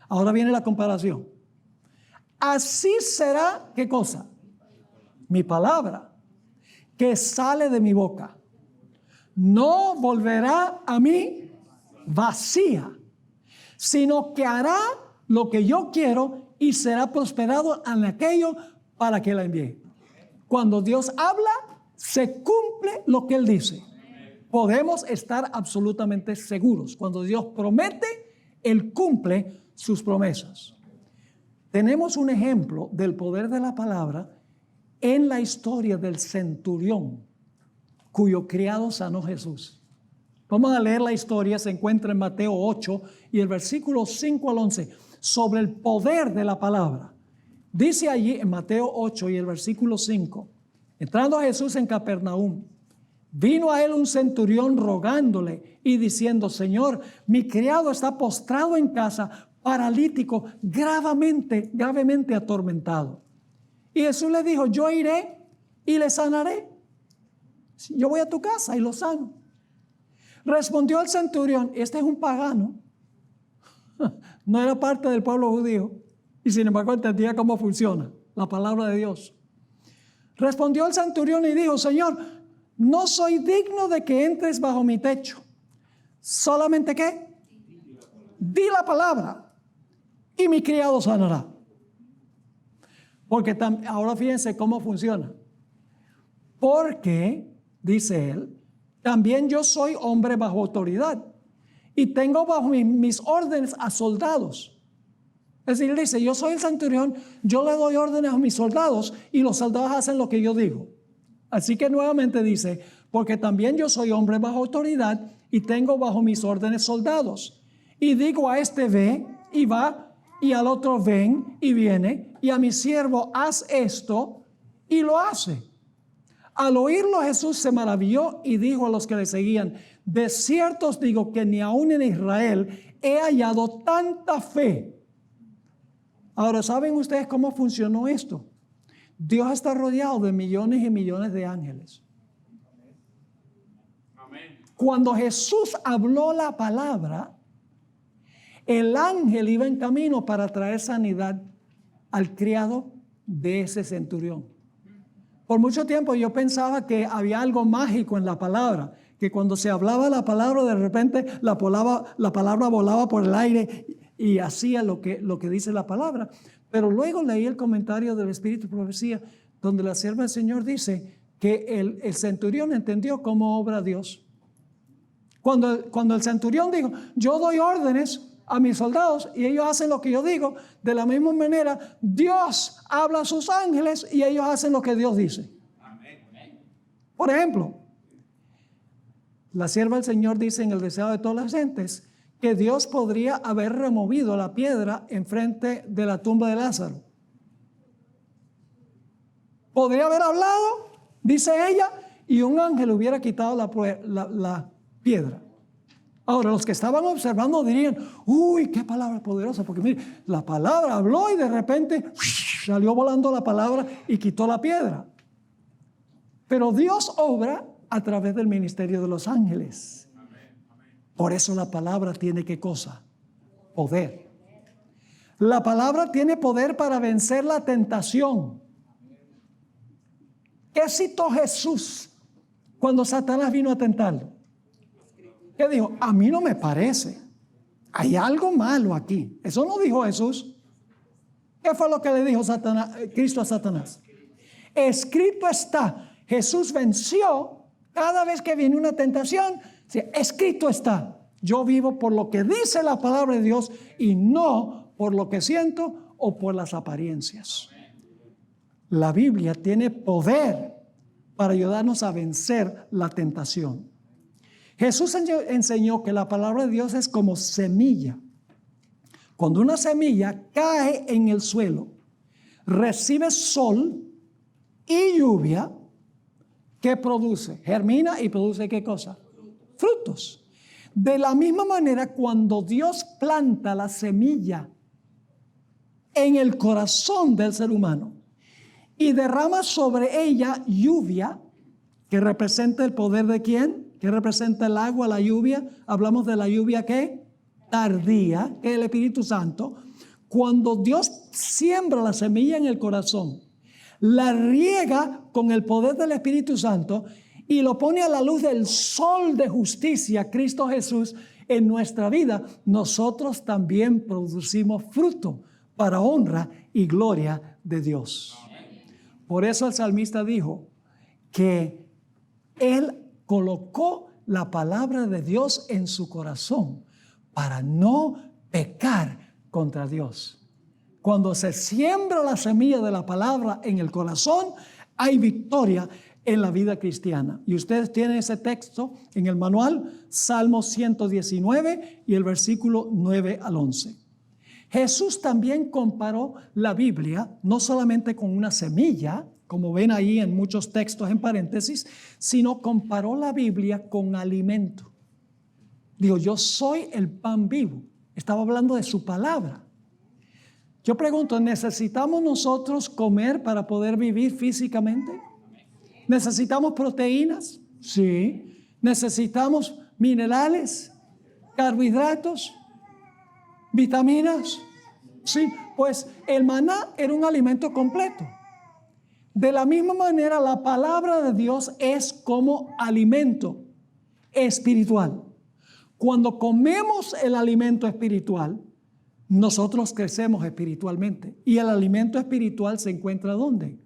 A: Ahora viene la comparación. Así será, ¿qué cosa? Mi palabra que sale de mi boca. No volverá a mí vacía, sino que hará lo que yo quiero y será prosperado en aquello para que la envíe. Cuando Dios habla, se cumple lo que Él dice. Podemos estar absolutamente seguros. Cuando Dios promete, Él cumple sus promesas. Tenemos un ejemplo del poder de la palabra en la historia del centurión cuyo criado sanó Jesús. Vamos a leer la historia, se encuentra en Mateo 8 y el versículo 5 al 11, sobre el poder de la palabra. Dice allí en Mateo 8 y el versículo 5: entrando a Jesús en Capernaum, vino a él un centurión rogándole y diciendo: Señor, mi criado está postrado en casa, paralítico, gravemente atormentado. Y Jesús le dijo: yo iré y le sanaré. Yo voy a tu casa y lo sano. Respondió el centurión: este es un pagano, no era parte del pueblo judío. Y sin embargo entendía cómo funciona la palabra de Dios. Respondió el centurión y dijo: Señor, no soy digno de que entres bajo mi techo. Solamente ¿qué? Di la palabra y mi criado sanará. Porque ahora fíjense cómo funciona. Porque, dice él, también yo soy hombre bajo autoridad y tengo bajo mis órdenes a soldados. Es decir, dice: yo soy el centurión, yo le doy órdenes a mis soldados y los soldados hacen lo que yo digo. Así que nuevamente dice: porque también yo soy hombre bajo autoridad y tengo bajo mis órdenes soldados. Y digo a este: ve y va, y al otro: ven y viene, y a mi siervo: haz esto, y lo hace. Al oírlo Jesús se maravilló y dijo a los que le seguían: de cierto os digo que ni aun en Israel he hallado tanta fe. Ahora, ¿saben ustedes cómo funcionó esto? Dios está rodeado de millones y millones de ángeles. Cuando Jesús habló la palabra, el ángel iba en camino para traer sanidad al criado de ese centurión. Por mucho tiempo yo pensaba que había algo mágico en la palabra, que cuando se hablaba la palabra, de repente la palabra volaba por el aire y hacía lo que dice la palabra. Pero luego leí el comentario del Espíritu de Profecía, donde la sierva del Señor dice que el centurión entendió cómo obra Dios. Cuando el centurión dijo: yo doy órdenes a mis soldados y ellos hacen lo que yo digo, de la misma manera Dios habla a sus ángeles y ellos hacen lo que Dios dice. Por ejemplo, la sierva del Señor dice en el deseo de todas las gentes que Dios podría haber removido la piedra enfrente de la tumba de Lázaro. Podría haber hablado, dice ella, y un ángel hubiera quitado la piedra. Ahora, los que estaban observando dirían: uy, qué palabra poderosa, porque mire, la palabra habló y de repente salió volando la palabra y quitó la piedra. Pero Dios obra a través del ministerio de los ángeles. Por eso la palabra tiene ¿qué cosa? Poder. La palabra tiene poder para vencer la tentación. ¿Qué citó Jesús cuando Satanás vino a tentarlo? ¿Qué dijo? A mí no me parece. Hay algo malo aquí. Eso no dijo Jesús. ¿Qué fue lo que le dijo Cristo a Satanás? Escrito está. Jesús venció cada vez que viene una tentación. Escrito está: yo vivo por lo que dice la palabra de Dios y no por lo que siento o por las apariencias. La Biblia tiene poder para ayudarnos a vencer la tentación. Jesús enseñó que la palabra de Dios es como semilla. Cuando una semilla cae en el suelo, recibe sol y lluvia, ¿qué produce? Germina y produce ¿qué cosa? Frutos. De la misma manera, cuando Dios planta la semilla en el corazón del ser humano y derrama sobre ella lluvia, que representa el poder de ¿quién? Que representa el agua, la lluvia. Hablamos de la lluvia ¿qué? Tardía, que es el Espíritu Santo. Cuando Dios siembra la semilla en el corazón, la riega con el poder del Espíritu Santo y lo pone a la luz del sol de justicia, Cristo Jesús, en nuestra vida, nosotros también producimos fruto para honra y gloria de Dios. Por eso el salmista dijo que él colocó la palabra de Dios en su corazón para no pecar contra Dios. Cuando se siembra la semilla de la palabra en el corazón, hay victoria en la vida cristiana. Y ustedes tienen ese texto en el manual, Salmo 119 y el versículo 9 al 11. Jesús también comparó la Biblia no solamente con una semilla, como ven ahí en muchos textos en paréntesis, sino comparó la Biblia con alimento. Digo, yo soy el pan vivo. Estaba hablando de su palabra. Yo pregunto, ¿necesitamos nosotros comer para poder vivir físicamente? ¿Necesitamos proteínas? Sí. ¿Necesitamos minerales, carbohidratos, vitaminas? Sí. Pues el maná era un alimento completo. De la misma manera, la palabra de Dios es como alimento espiritual. Cuando comemos el alimento espiritual, nosotros crecemos espiritualmente. Y el alimento espiritual se encuentra ¿dónde?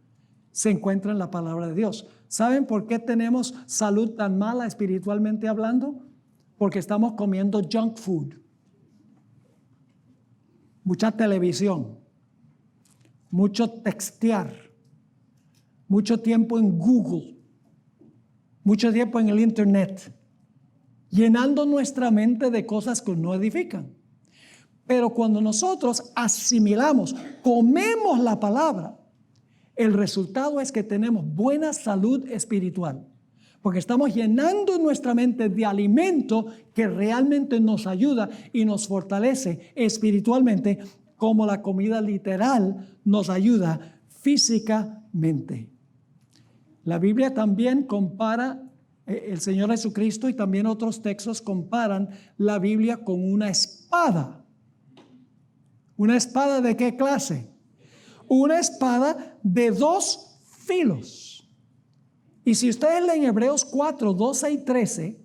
A: Se encuentra en la palabra de Dios. ¿Saben por qué tenemos salud tan mala espiritualmente hablando? Porque estamos comiendo junk food. Mucha televisión, mucho textear, mucho tiempo en Google, mucho tiempo en el internet, llenando nuestra mente de cosas que no edifican. Pero cuando nosotros asimilamos, comemos la palabra, el resultado es que tenemos buena salud espiritual, porque estamos llenando nuestra mente de alimento que realmente nos ayuda y nos fortalece espiritualmente, como la comida literal nos ayuda físicamente. La Biblia también compara, el Señor Jesucristo y también otros textos comparan la Biblia con una espada. ¿Una espada de qué clase? Una espada de 2 filos. Y si ustedes leen Hebreos 4, 12 y 13,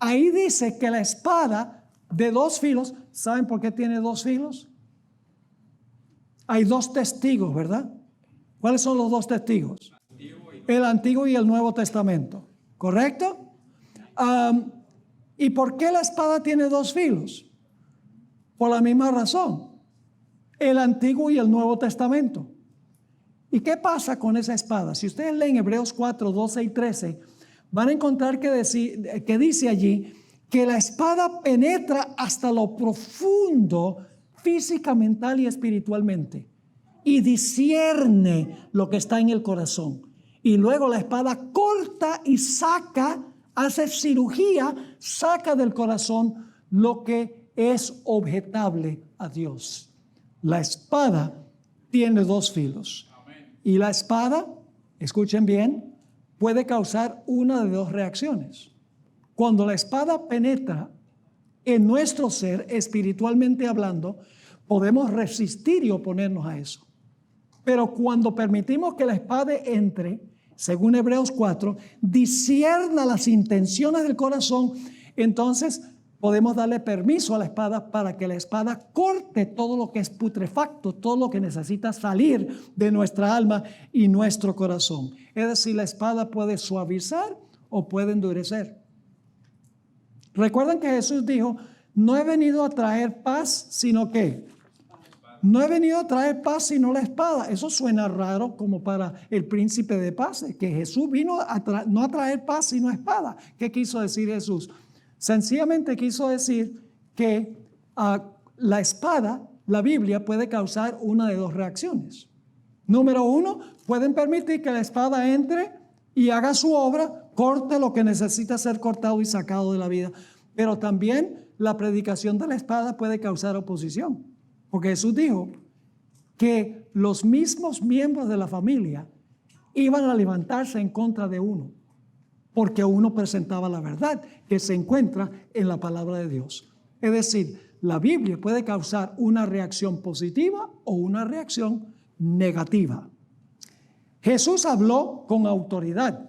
A: ahí dice que la espada de 2 filos, ¿saben por qué tiene 2 filos? Hay 2 testigos, ¿verdad? ¿Cuáles son los 2 testigos? El Antiguo y el Nuevo Testamento, ¿correcto? ¿Y por qué la espada tiene 2 filos? Por la misma razón. El Antiguo y el Nuevo Testamento. ¿Y qué pasa con esa espada? Si ustedes leen Hebreos 4, 12 y 13, van a encontrar que dice allí que la espada penetra hasta lo profundo, física, mental y espiritualmente, y discierne lo que está en el corazón. Y luego la espada corta y saca, hace cirugía, saca del corazón lo que es objetable a Dios. La espada tiene 2 filos. Y la espada, escuchen bien, puede causar una de 2 reacciones. Cuando la espada penetra en nuestro ser, espiritualmente hablando, podemos resistir y oponernos a eso. Pero cuando permitimos que la espada entre, según Hebreos 4, discierna las intenciones del corazón, entonces podemos darle permiso a la espada para que la espada corte todo lo que es putrefacto, todo lo que necesita salir de nuestra alma y nuestro corazón. Es decir, la espada puede suavizar o puede endurecer. Recuerdan que Jesús dijo, no he venido a traer paz, sino que no he venido a traer paz sino la espada. Eso suena raro como para el príncipe de paz, que Jesús vino no a traer paz sino espada. ¿Qué quiso decir Jesús? Sencillamente quiso decir que la espada, la Biblia, puede causar una de 2 reacciones. Número 1, pueden permitir que la espada entre y haga su obra, corte lo que necesita ser cortado y sacado de la vida. Pero también la predicación de la espada puede causar oposición. Porque Jesús dijo que los mismos miembros de la familia iban a levantarse en contra de uno, porque uno presentaba la verdad que se encuentra en la palabra de Dios. Es decir, la Biblia puede causar una reacción positiva o una reacción negativa. Jesús habló con autoridad,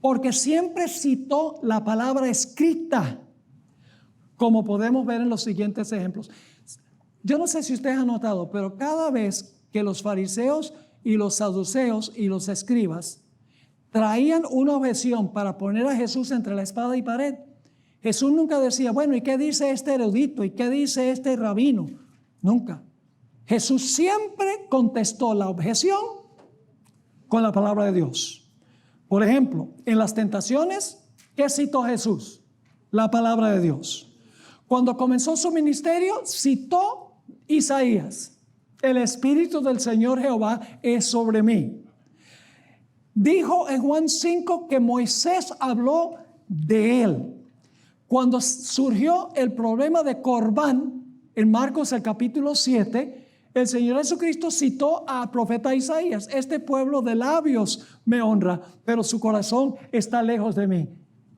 A: porque siempre citó la palabra escrita, como podemos ver en los siguientes ejemplos. Yo no sé si ustedes han notado, pero cada vez que los fariseos y los saduceos y los escribas traían una objeción para poner a Jesús entre la espada y pared, Jesús nunca decía, bueno, ¿y qué dice este erudito? ¿Y qué dice este rabino? Nunca. Jesús siempre contestó la objeción con la palabra de Dios. Por ejemplo, en las tentaciones, ¿qué citó Jesús? La palabra de Dios. Cuando comenzó su ministerio, citó Isaías, el Espíritu del Señor Jehová es sobre mí. Dijo en Juan 5 que Moisés habló de él. Cuando surgió el problema de Corbán, en Marcos el capítulo 7, el Señor Jesucristo citó al profeta Isaías, este pueblo de labios me honra, pero su corazón está lejos de mí.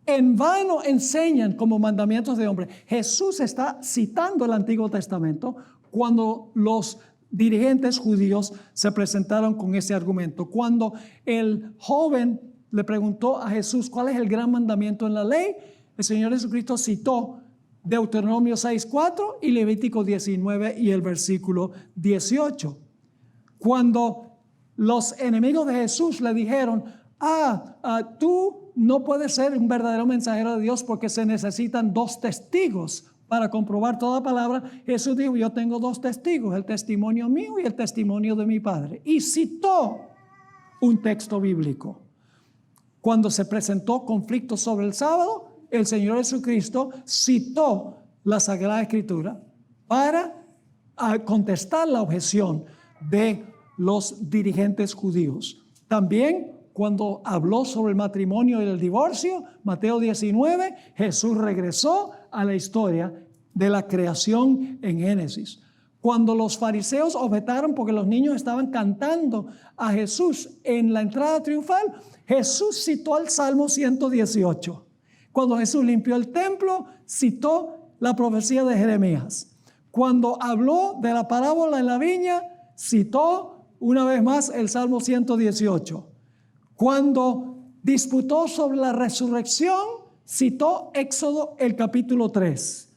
A: En vano enseñan como mandamientos de hombre. Jesús está citando el Antiguo Testamento cuando los dirigentes judíos se presentaron con ese argumento. Cuando el joven le preguntó a Jesús cuál es el gran mandamiento en la ley, el Señor Jesucristo citó Deuteronomio 6:4 y Levítico 19 y el versículo 18. Cuando los enemigos de Jesús le dijeron, tú no puedes ser un verdadero mensajero de Dios porque se necesitan 2 testigos para comprobar toda palabra, Jesús dijo, yo tengo 2 testigos, el testimonio mío y el testimonio de mi Padre. Y citó un texto bíblico. Cuando se presentó conflicto sobre el sábado, el Señor Jesucristo citó la Sagrada Escritura para contestar la objeción de los dirigentes judíos. También cuando habló sobre el matrimonio y el divorcio, Mateo 19, Jesús regresó a la historia de la creación en Génesis. Cuando los fariseos objetaron porque los niños estaban cantando a Jesús en la entrada triunfal, Jesús citó el Salmo 118. Cuando Jesús limpió el templo, citó la profecía de Jeremías. Cuando habló de la parábola en la viña, citó una vez más el Salmo 118. Cuando disputó sobre la resurrección, citó Éxodo el capítulo 3.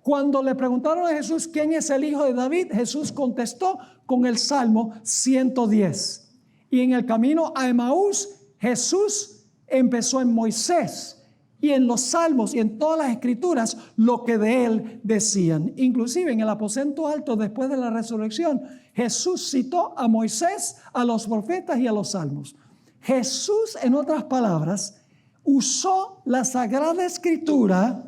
A: Cuando le preguntaron a Jesús quién es el hijo de David, Jesús contestó con el Salmo 110. Y en el camino a Emaús, Jesús empezó en Moisés y en los salmos y en todas las escrituras lo que de él decían. Inclusive en el aposento alto después de la resurrección, Jesús citó a Moisés, a los profetas y a los salmos. Jesús, en otras palabras, usó la Sagrada Escritura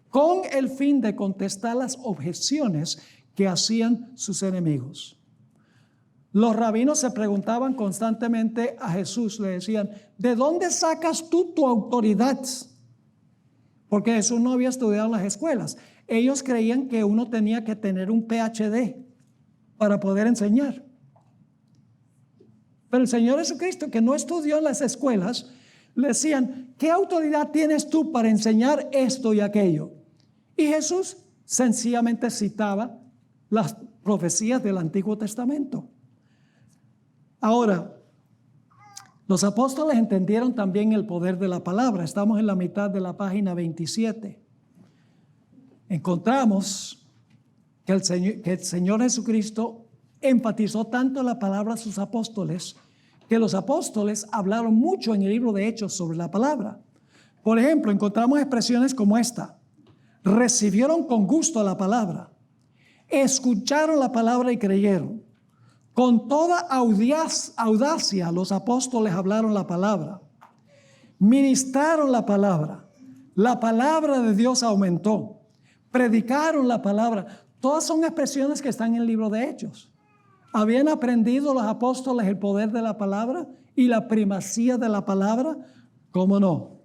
A: con el fin de contestar las objeciones que hacían sus enemigos. Los rabinos se preguntaban constantemente a Jesús, le decían, ¿de dónde sacas tú tu autoridad? Porque Jesús no había estudiado en las escuelas. Ellos creían que uno tenía que tener un PhD para poder enseñar. Pero el Señor Jesucristo, que no estudió en las escuelas, le decían, ¿qué autoridad tienes tú para enseñar esto y aquello? Y Jesús sencillamente citaba las profecías del Antiguo Testamento. Ahora, los apóstoles entendieron también el poder de la palabra. Estamos en la mitad de la página 27. Encontramos que el Señor Jesucristo enfatizó tanto la palabra a sus apóstoles que los apóstoles hablaron mucho en el libro de Hechos sobre la palabra. Por ejemplo, encontramos expresiones como esta: recibieron con gusto la palabra, escucharon la palabra y creyeron. Con toda audacia los apóstoles hablaron la palabra, ministraron la palabra de Dios aumentó, predicaron la palabra. Todas son expresiones que están en el libro de Hechos. ¿Habían aprendido los apóstoles el poder de la palabra y la primacía de la palabra? ¿Cómo no?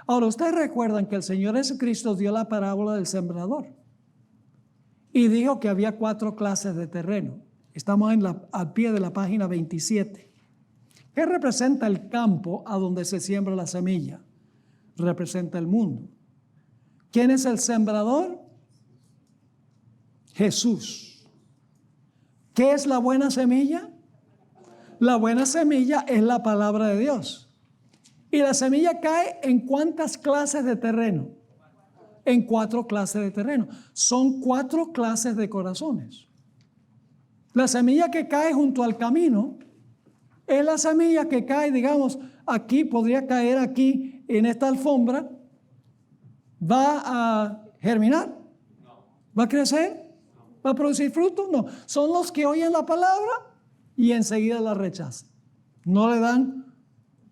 A: Ahora, ustedes recuerdan que el Señor Jesucristo dio la parábola del sembrador y dijo que había 4 clases de terreno. Estamos al pie de la página 27. ¿Qué representa el campo a donde se siembra la semilla? Representa el mundo. ¿Quién es el sembrador? Jesús. ¿Qué es la buena semilla? La buena semilla es la palabra de Dios. Y la semilla cae en ¿cuántas clases de terreno? En 4 clases de terreno. Son 4 clases de corazones. La semilla que cae junto al camino es la semilla que cae, digamos, aquí, podría caer aquí en esta alfombra. ¿Va a germinar? ¿Va a crecer? ¿Va a producir fruto? No. Son los que oyen la palabra y enseguida la rechazan. No le dan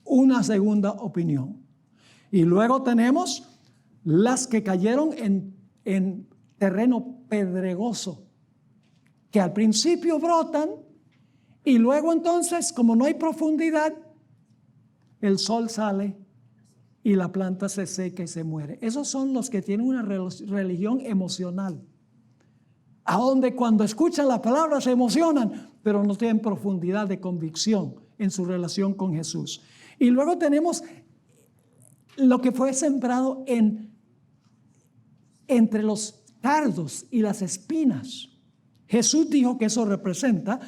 A: una segunda opinión. Y luego tenemos las que cayeron en terreno pedregoso, que al principio brotan y luego entonces, como no hay profundidad, el sol sale y la planta se seca y se muere. Esos son los que tienen una religión emocional, a donde cuando escuchan la palabra se emocionan, pero no tienen profundidad de convicción en su relación con Jesús. Y luego tenemos lo que fue sembrado entre los cardos y las espinas. Jesús dijo que eso representa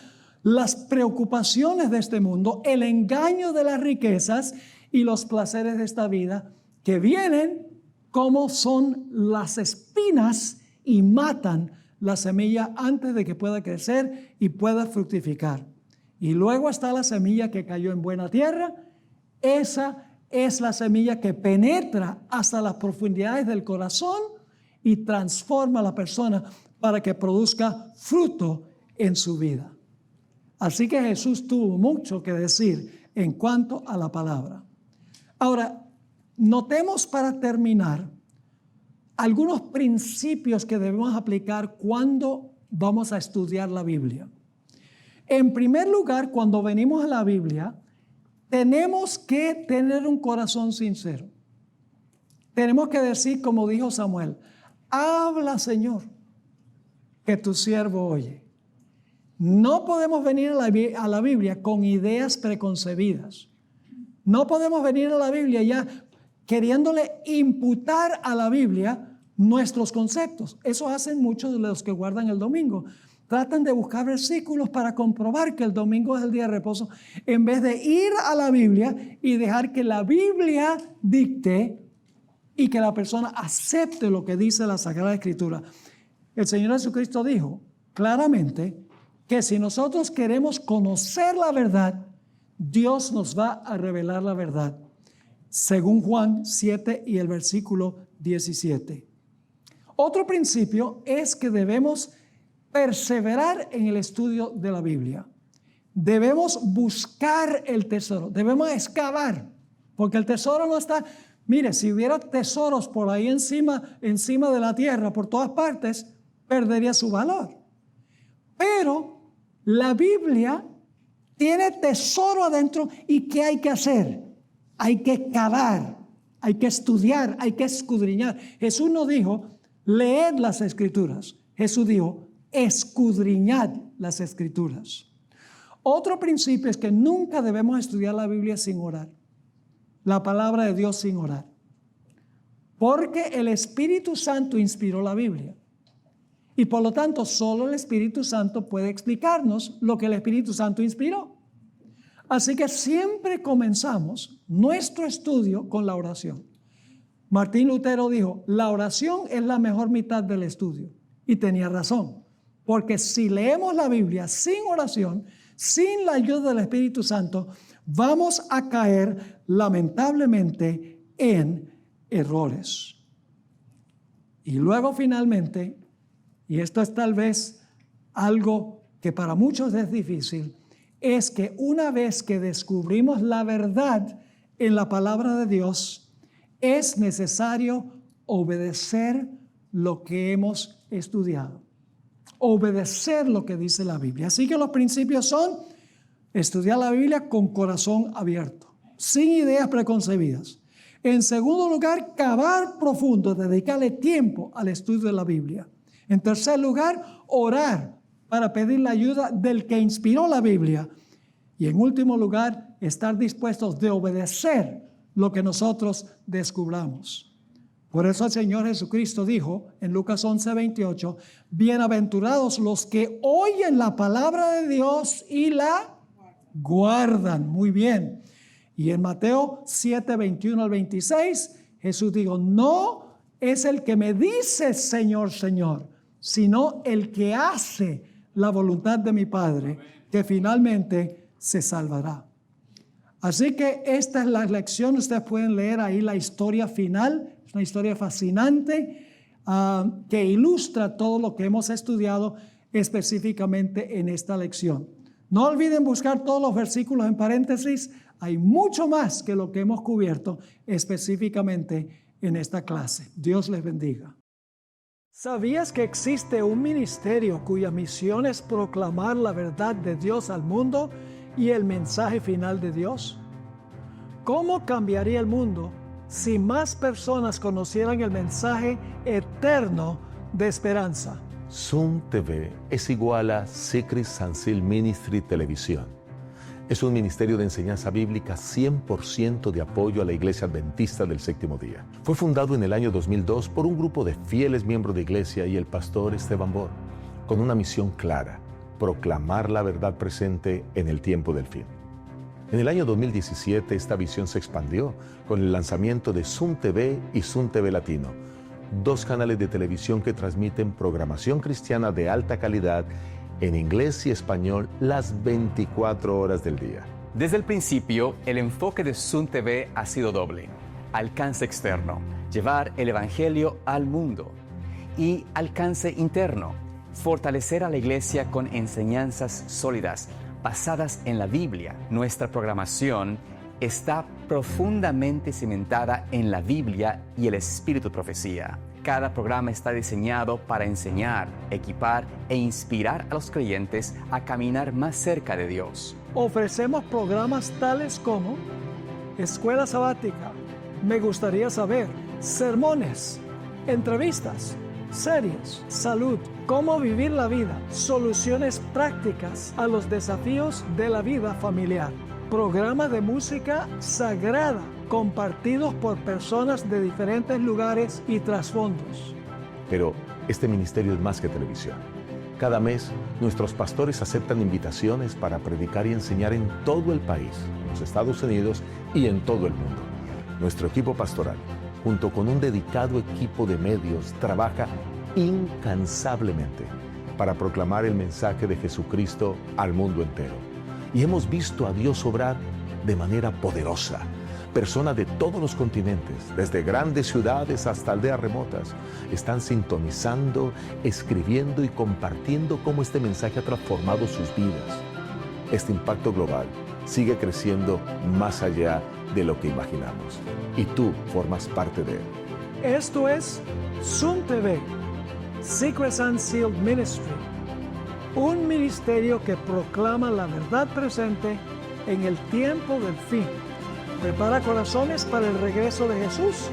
A: las preocupaciones de este mundo, el engaño de las riquezas y los placeres de esta vida que vienen como son las espinas y matan la semilla antes de que pueda crecer y pueda fructificar. Y luego está la semilla que cayó en buena tierra. Esa es la semilla que penetra hasta las profundidades del corazón y transforma a la persona para que produzca fruto en su vida. Así que Jesús tuvo mucho que decir en cuanto a la palabra. Ahora, notemos para terminar algunos principios que debemos aplicar cuando vamos a estudiar la Biblia. En primer lugar, cuando venimos a la Biblia, tenemos que tener un corazón sincero. Tenemos que decir, como dijo Samuel, habla, Señor, que tu siervo oye. No podemos venir a la Biblia con ideas preconcebidas. No podemos venir a la Biblia ya queriéndole imputar a la Biblia nuestros conceptos. Eso hacen muchos de los que guardan el domingo. Tratan de buscar versículos para comprobar que el domingo es el día de reposo, en vez de ir a la Biblia y dejar que la Biblia dicte y que la persona acepte lo que dice la Sagrada Escritura. El Señor Jesucristo dijo claramente que si nosotros queremos conocer la verdad, Dios nos va a revelar la verdad, según Juan 7 y el versículo 17. Otro principio es que debemos perseverar en el estudio de la Biblia. Debemos buscar el tesoro, debemos excavar, porque el tesoro no está. Mire, si hubiera tesoros por ahí encima de la tierra, por todas partes, perdería su valor. Pero la Biblia tiene tesoro adentro. ¿Y qué hay que hacer? Hay que cavar, hay que estudiar, hay que escudriñar. Jesús no dijo, leed las Escrituras. Jesús dijo, escudriñad las Escrituras. Otro principio es que nunca debemos estudiar la Biblia sin orar. La palabra de Dios sin orar. Porque el Espíritu Santo inspiró la Biblia. Y por lo tanto, solo el Espíritu Santo puede explicarnos lo que el Espíritu Santo inspiró. Así que siempre comenzamos nuestro estudio con la oración. Martín Lutero dijo, la oración es la mejor mitad del estudio. Y tenía razón. Porque si leemos la Biblia sin oración, sin la ayuda del Espíritu Santo, vamos a caer lamentablemente en errores. Y luego finalmente, y esto es tal vez algo que para muchos es difícil, es que una vez que descubrimos la verdad en la palabra de Dios, es necesario obedecer lo que hemos estudiado. Obedecer lo que dice la Biblia. Así que los principios son estudiar la Biblia con corazón abierto, sin ideas preconcebidas. En segundo lugar, cavar profundo, dedicarle tiempo al estudio de la Biblia. En tercer lugar, orar para pedir la ayuda del que inspiró la Biblia. Y en último lugar, estar dispuestos de obedecer lo que nosotros descubramos. Por eso el Señor Jesucristo dijo en Lucas 11:28, bienaventurados los que oyen la palabra de Dios y la guardan. Muy bien. Y en Mateo 7:21 al 26, Jesús dijo, no es el que me dice Señor, Señor, sino el que hace la voluntad de mi Padre, que finalmente se salvará. Así que esta es la lección. Ustedes pueden leer ahí la historia final. Es una historia fascinante que ilustra todo lo que hemos estudiado específicamente en esta lección. No olviden buscar todos los versículos en paréntesis. Hay mucho más que lo que hemos cubierto específicamente en esta clase. Dios les bendiga. ¿Sabías que existe un ministerio cuya misión es proclamar la verdad de Dios al mundo y el mensaje final de Dios? ¿Cómo cambiaría el mundo si más personas conocieran el mensaje eterno de esperanza?
B: Zoom TV es igual a Secret San Sil Ministry Televisión. Es un ministerio de enseñanza bíblica 100% de apoyo a la Iglesia Adventista del Séptimo Día. Fue fundado en el año 2002 por un grupo de fieles miembros de iglesia y el pastor Esteban Bor. con una misión clara: proclamar la verdad presente en el tiempo del fin. En el año 2017 esta visión se expandió con el lanzamiento de Zoom TV y Zoom TV Latino, dos canales de televisión que transmiten programación cristiana de alta calidad en inglés y español las 24 horas del día.
C: Desde el principio, el enfoque de Zoom TV ha sido doble: alcance externo, llevar el Evangelio al mundo, y alcance interno, fortalecer a la iglesia con enseñanzas sólidas, basadas en la Biblia. Nuestra programación está profundamente cimentada en la Biblia y el espíritu de profecía. Cada programa está diseñado para enseñar, equipar e inspirar a los creyentes a caminar más cerca de Dios.
A: Ofrecemos programas tales como Escuela Sabática, Me Gustaría Saber, sermones, entrevistas, series, salud, cómo vivir la vida, soluciones prácticas a los desafíos de la vida familiar, programas de música sagrada compartidos por personas de diferentes lugares y trasfondos.
B: Pero este ministerio es más que televisión. Cada mes, nuestros pastores aceptan invitaciones para predicar y enseñar en todo el país, en los Estados Unidos y en todo el mundo. Nuestro equipo pastoral, junto con un dedicado equipo de medios, trabaja incansablemente para proclamar el mensaje de Jesucristo al mundo entero. Y hemos visto a Dios obrar de manera poderosa. Personas de todos los continentes, desde grandes ciudades hasta aldeas remotas, están sintonizando, escribiendo y compartiendo cómo este mensaje ha transformado sus vidas. Este impacto global sigue creciendo más allá de lo que imaginamos. Y tú formas parte de él.
A: Esto es Zoom TV, Secrets Unsealed Ministry, un ministerio que proclama la verdad presente en el tiempo del fin. Prepara corazones para el regreso de Jesús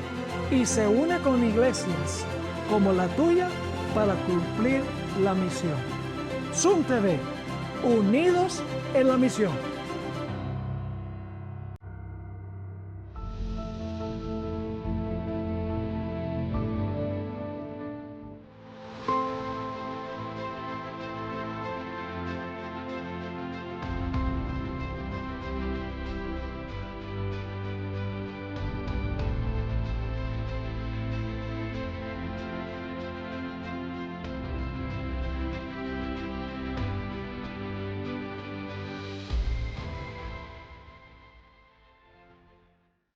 A: y se une con iglesias como la tuya para cumplir la misión. Zoom TV, unidos en la misión.